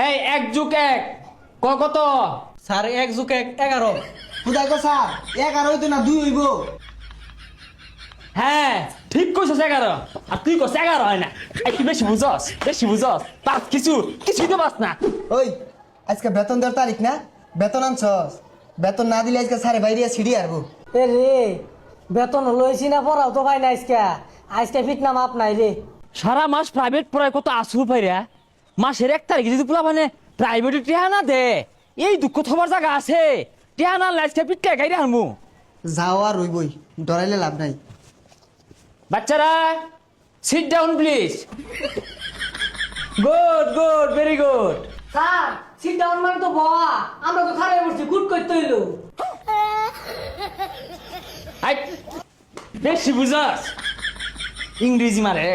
এই 1+1 কত? স্যার 1+1 11। কোথায় গো স্যার 11 হইতো না 2 হইব। হ্যাঁ ঠিক কইছস 11 আর তুই কস 11 হয় না। এই তুই বেশি বুঝস পাস কিছুই তো পাস না। ওই আজকে বেতন দেওয়ার তারিখ না, বেতন আনছস? বেতন না দিলে আজকে স্যারে বাইরে সিঁড়ি আরবো। এ রে বেতন লইছি না পড়াও তো ভাই না আজকে ফিট নাম আপ নাই রে। সারা মাস প্রাইভেট পড়ায় কত আসুর পাইরা মাসের 1 তারিখে যদি পুরা মানে প্রাইভেটে টিহা না দে এই দুঃখ থবার জায়গা আছে। টিহা না লাইসকে পিটকে গাইরে হারমু। যাও আর রইবই, ডরাইলে লাভ নাই। বাচ্চারা sit down please. Good very good. Sir sit down মানে তো বাবা, আমরা তো খারাপ বসছি গুড করতে হইলো। বেশি বুঝাস ইংরেজি মারে।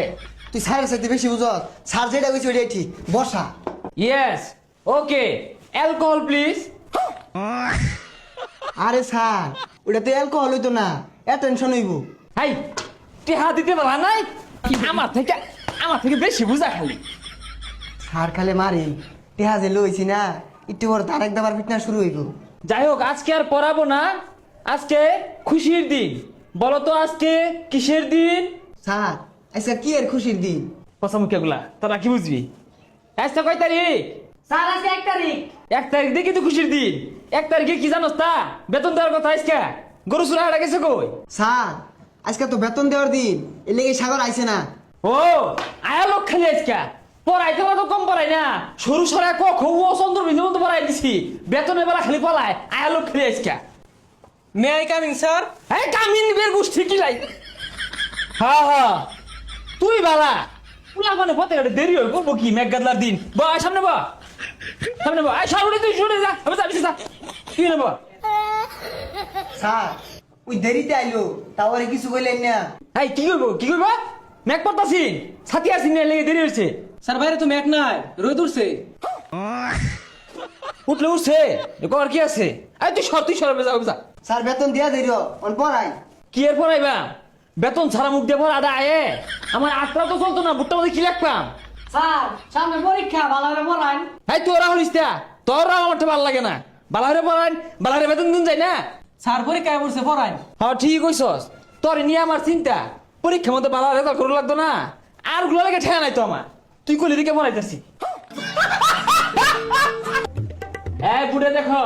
তুই স্যারের সাথে বেশি বুঝস, স্যার যেটা কইছে ওইটাই ঠিক। বসা। Yes okay alcohol please. আরে স্যার ওটা তো অ্যালকোহল হইতো না, অ্যাটেনশন হইব। হাই টিহা দিতে পারা নাই আমার থেকে বেশি বুঝা খালি। স্যার খালে মারি টেহা যে লইছি না, একটু পর তার এক দাবার ফিটনেস শুরু হইব। যাই হোক আজকে আর পড়াবো না, আজকে খুশির দিন। বলো তো আজকে কিসের দিন? স্যার আজকে কি এর খুশির দিন? পছামুখে গুলা তোরা কি বুঝবি? আজকে কয় তারিখ? স্যার আজকে 1 তারিখ। 1 তারিখ দেখি তো খুশির দিন। 1 তারিখে কি জানোস তা? বেতন দেওয়ার কথা আজকে। গরু চুরা হারা গেছে কই? স্যার আজকে তো বেতন দেওয়ার দিন, এর লেগে সাগর আইছে না। ও আয়া লোক খালি আজকে পড়াইতে তো কম পড়াই না, সরু সরাই ক খ ও চন্দ্র বিন্দু মতো পড়াই দিছি। বেতনের বেলা খালি পলায় আয়া লোক খালি আজকে। May I coming sir? এই কামিন বের গোষ্ঠী কি লাই? হ্যাঁ তুই বালা পুলা মানে পথে ঘাটে দেরি হয়ে করবো কি মেঘগাদলার দিন। বা সামনে বা আয় সামনে তুই শুনে যা আমি যাবি যা কি নেব? স্যার ওই দেরিতে আইলো তাও আর কিছু কইলেন না। এই কি করবো মেঘ পড়তাছি ছাতি আসি না লেগে দেরি হয়েছে। স্যার বাইরে তো মেঘ নাই, রোদ উঠছে। উঠছে আর কি আছে? এই তুই সরবে যাও যা। স্যার বেতন দিয়া দেরি অন পড়াই। কি এর পড়াইবা? বেতন ছাড়া মুখ দিয়ে পড়া আদা আয়ে আমার আটটা তো চলতো না, বুটটা মধ্যে কি লাগতাম? স্যার সামনে পরীক্ষা, ভালো করে পড়ান। এই তোরা হলিস তোরা আমার ভালো লাগে না। বালারে পড়ান বালারে বেতন দিন যায় না। স্যার পরীক্ষায় পড়ছে পড়ান। হ্যাঁ ঠিক কইছস, তোর নিয়ে আমার চিন্তা। পরীক্ষার মধ্যে বালা রেজাল্ট করে লাগতো না, আর গুলো লাগে ঠেয়া নাই তো আমার। তুই কইলি দিকে পড়াইতেছি। এই বুড়ে দেখো,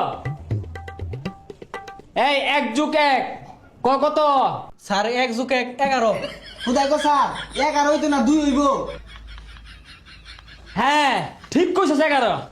এই 1+1 কত? স্যার 1+1 11। কোথায় গো স্যার 11 হইতো না 2 হইব। হ্যাঁ ঠিক কইছস 11।